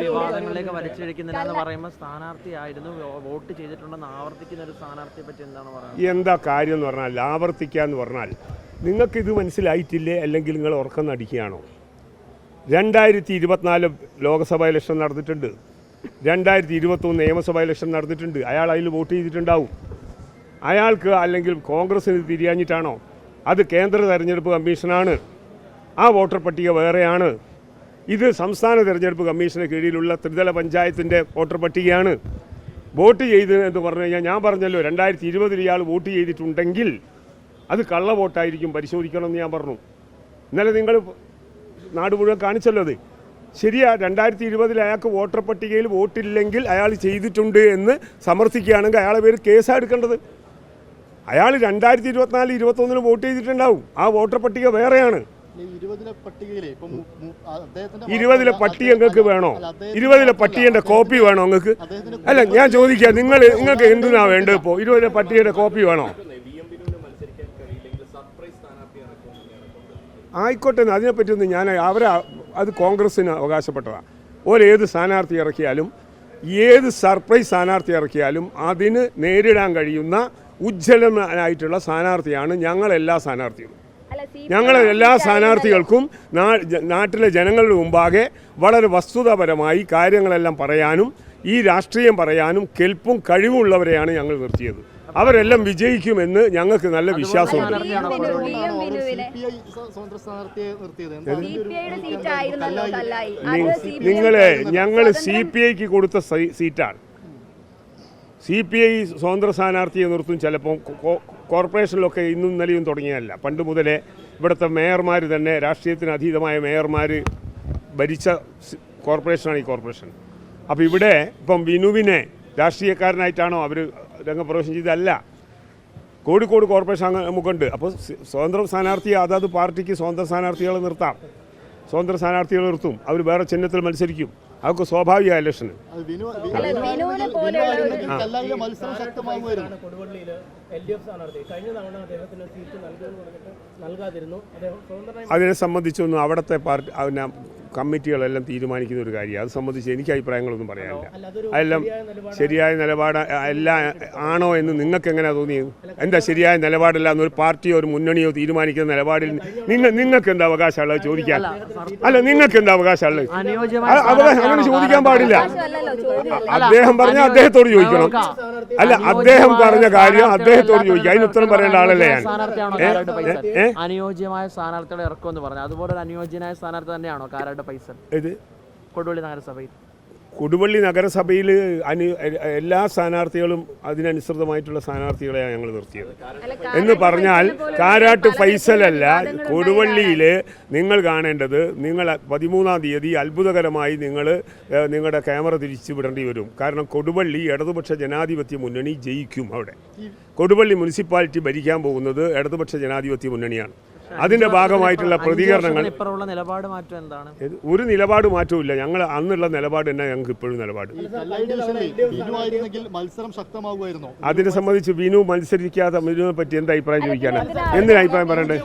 വിവാദങ്ങളിലേക്ക് വലിച്ചിഴക്കുന്നില്ല എന്ന് പറയുമ്പോൾ സ്ഥാനാർത്ഥിയായിരുന്നു, വോട്ട് ചെയ്തിട്ടുണ്ടെന്ന് ആവർത്തിക്കുന്ന ഒരു സ്ഥാനാർത്ഥിയെ പറ്റി എന്താണ് പറയുന്നത്? എന്താ കാര്യം എന്ന് പറഞ്ഞാൽ, ആവർത്തിക്കുക എന്ന് പറഞ്ഞാൽ നിങ്ങൾക്കിത് മനസ്സിലായിട്ടില്ലേ, അല്ലെങ്കിൽ നിങ്ങൾ ഉറക്കം നടിക്കുകയാണോ? 2024 ലോക്സഭാ ഇലക്ഷൻ നടന്നിട്ടുണ്ട്, 2021 നിയമസഭാ ഇലക്ഷൻ നടന്നിട്ടുണ്ട്. അയാൾ അതിൽ വോട്ട് ചെയ്തിട്ടുണ്ടാവും. അയാൾക്ക് അല്ലെങ്കിൽ കോൺഗ്രസ്സിന് തിരിയാഞ്ഞിട്ടാണോ? അത് കേന്ദ്ര തെരഞ്ഞെടുപ്പ് കമ്മീഷനാണ്. ആ വോട്ടർ പട്ടിക വേറെയാണ്. ഇത് സംസ്ഥാന തെരഞ്ഞെടുപ്പ് കമ്മീഷന് കീഴിലുള്ള ത്രിതല പഞ്ചായത്തിൻ്റെ വോട്ടർ പട്ടികയാണ്. വോട്ട് ചെയ്ത് എന്ന് പറഞ്ഞു കഴിഞ്ഞാൽ, ഞാൻ പറഞ്ഞല്ലോ 2020 ഇയാൾ വോട്ട് ചെയ്തിട്ടുണ്ടെങ്കിൽ അത് കള്ള വോട്ടായിരിക്കും, പരിശോധിക്കണമെന്ന് ഞാൻ പറഞ്ഞു. ഇന്നലെ നിങ്ങൾ നാട് മുഴുവൻ കാണിച്ചല്ലോ അത്. ശരിയാ, 2020 അയാൾക്ക് വോട്ടർ പട്ടികയിൽ വോട്ടില്ലെങ്കിൽ അയാൾ ചെയ്തിട്ടുണ്ട് എന്ന് സമർത്ഥിക്കുകയാണെങ്കിൽ അയാളെ പേര് കേസാണ് എടുക്കേണ്ടത്. അയാൾ 2024-21 വോട്ട് ചെയ്തിട്ടുണ്ടാവും. ആ വോട്ടർ പട്ടിക വേറെയാണ്. 20 പട്ടിക നിങ്ങൾക്ക് വേണോ? 20 പട്ടികയുടെ കോപ്പി വേണോ നിങ്ങൾക്ക്? അല്ല, ഞാൻ ചോദിക്കുക, നിങ്ങൾക്ക് എന്തിനാ വേണ്ടത്? ഇപ്പോൾ 20 പട്ടികയുടെ കോപ്പി വേണോ? ആയിക്കോട്ടെ, അതിനെപ്പറ്റിയൊന്നും ഞാൻ അത് കോൺഗ്രസ്സിന് അവകാശപ്പെട്ടതാണ്. ഏത് സ്ഥാനാർത്ഥി ഇറക്കിയാലും, ഏത് സർപ്രൈസ് സ്ഥാനാർത്ഥി ഇറക്കിയാലും അതിന് നേരിടാൻ കഴിയുന്ന ഉജ്ജ്വലനായിട്ടുള്ള സ്ഥാനാർത്ഥിയാണ് ഞങ്ങളെല്ലാ സ്ഥാനാർത്ഥികളും. എല്ലാ സ്ഥാനാർത്ഥികൾക്കും നാട്ടിലെ ജനങ്ങളുടെ മുമ്പാകെ വളരെ വസ്തുതാപരമായി കാര്യങ്ങളെല്ലാം പറയാനും ഈ രാഷ്ട്രീയം പറയാനും കെൽപ്പും കഴിവുള്ളവരെയാണ് ഞങ്ങൾ നിർത്തിയത്. അവരെല്ലാം വിജയിക്കുമെന്ന് ഞങ്ങൾക്ക് നല്ല വിശ്വാസമുണ്ട്. ഞങ്ങൾ CPIക്ക് കൊടുത്ത സീറ്റാണ്. CPI സ്വതന്ത്ര സ്ഥാനാർത്ഥിയെ നിർത്തും. ചിലപ്പം കോർപ്പറേഷനിലൊക്കെ ഇന്നും ഇന്നലെയും തുടങ്ങിയതല്ല, പണ്ട് മുതലേ ഇവിടുത്തെ മേയർമാർ തന്നെ, രാഷ്ട്രീയത്തിന് അതീതമായ മേയർമാർ ഭരിച്ച കോർപ്പറേഷനാണ് ഈ കോർപ്പറേഷൻ. അപ്പോൾ ഇവിടെ ഇപ്പം വിനുവിനെ രാഷ്ട്രീയക്കാരനായിട്ടാണോ അവർ രംഗപ്രവേശം ചെയ്തതല്ല. കോഴിക്കോട് കോർപ്പറേഷൻ നമുക്കുണ്ട്. അപ്പോൾ സ്വതന്ത്ര സ്ഥാനാർത്ഥി അതാത് പാർട്ടിക്ക് സ്വതന്ത്ര സ്ഥാനാർത്ഥികളെ നിർത്താം. സ്വതന്ത്ര സ്ഥാനാർത്ഥികളെ നിർത്തും, അവർ വേറെ ചിഹ്നത്തിൽ മത്സരിക്കും. അതൊക്കെ സ്വാഭാവിക ഇലക്ഷന്. അതിനെ സംബന്ധിച്ചൊന്നും അവിടുത്തെ പാർട്ടി കമ്മിറ്റികളെല്ലാം തീരുമാനിക്കുന്ന ഒരു കാര്യമാണ്. അത് സംബന്ധിച്ച് എനിക്ക് അഭിപ്രായങ്ങളൊന്നും പറയാനില്ല. അതെല്ലാം ശരിയായ നിലപാട് എല്ലാം ആണോ എന്ന് നിങ്ങൾക്ക് എങ്ങനെയാണ് തോന്നിയത്? എന്താ ശരിയായ നിലപാടില്ല എന്നൊരു പാർട്ടിയോ ഒരു മുന്നണിയോ തീരുമാനിക്കുന്ന നിലപാടിൽ നിങ്ങൾക്ക് എന്താ അവകാശമുള്ളത് ചോദിക്കാൻ? അല്ല, നിങ്ങൾക്ക് എന്താ അവകാശമുള്ളത്? അങ്ങനെ ചോദിക്കാൻ പാടില്ല. അദ്ദേഹം പറഞ്ഞ അദ്ദേഹത്തോട് ചോദിക്കണം. അല്ല, അദ്ദേഹം പറഞ്ഞ കാര്യം അദ്ദേഹത്തോട് ചോദിക്കുക. അതിന് ഉത്തരം പറയേണ്ട ആളല്ലേ ഞാൻ. അനുയോജ്യമായ സ്ഥാനാർത്ഥികളെ ഇറക്കുമെന്ന് പറഞ്ഞു. അതുപോലെ ഒരു അനുയോജ്യനായ സ്ഥാനാർത്ഥി തന്നെയാണോ കാരാട്ട് പൈസൽ? ഇത് കൊടുവള്ളി നഗരസഭയിൽ. കൊടുവള്ളി നഗരസഭയിൽ എല്ലാ സ്ഥാനാർത്ഥികളും അതിനനുസൃതമായിട്ടുള്ള സ്ഥാനാർത്ഥികളെയാണ് ഞങ്ങൾ നിർത്തിയത്. എന്ന് പറഞ്ഞാൽ കാരാട്ട് ഫൈസലല്ല, കൊടുവള്ളിയിൽ നിങ്ങൾ കാണേണ്ടത്, നിങ്ങൾ 13-ാം തീയതി അത്ഭുതകരമായി നിങ്ങളുടെ ക്യാമറ തിരിച്ചു വിടേണ്ടി വരും. കാരണം കൊടുവള്ളി ഇടതുപക്ഷ ജനാധിപത്യ മുന്നണി ജയിക്കും. അവിടെ കൊടുവള്ളി മുനിസിപ്പാലിറ്റി ഭരിക്കാൻ പോകുന്നത് ഇടതുപക്ഷ ജനാധിപത്യ മുന്നണിയാണ്. അതിന്റെ ഭാഗമായിട്ടുള്ള പ്രതികരണങ്ങൾ. ഒരു നിലപാട് മാറ്റവും ഇല്ല. ഞങ്ങൾ അന്നുള്ള നിലപാട് തന്നെ ഞങ്ങൾക്ക് ഇപ്പോഴും നിലപാട്. അതിനെ സംബന്ധിച്ച് വിനു മത്സരിക്കാത്ത വിനുവിനെ പറ്റി എന്താ അഭിപ്രായം ചോദിക്കാനാണ്? എന്തിനാ അഭിപ്രായം പറയണ്ടേ?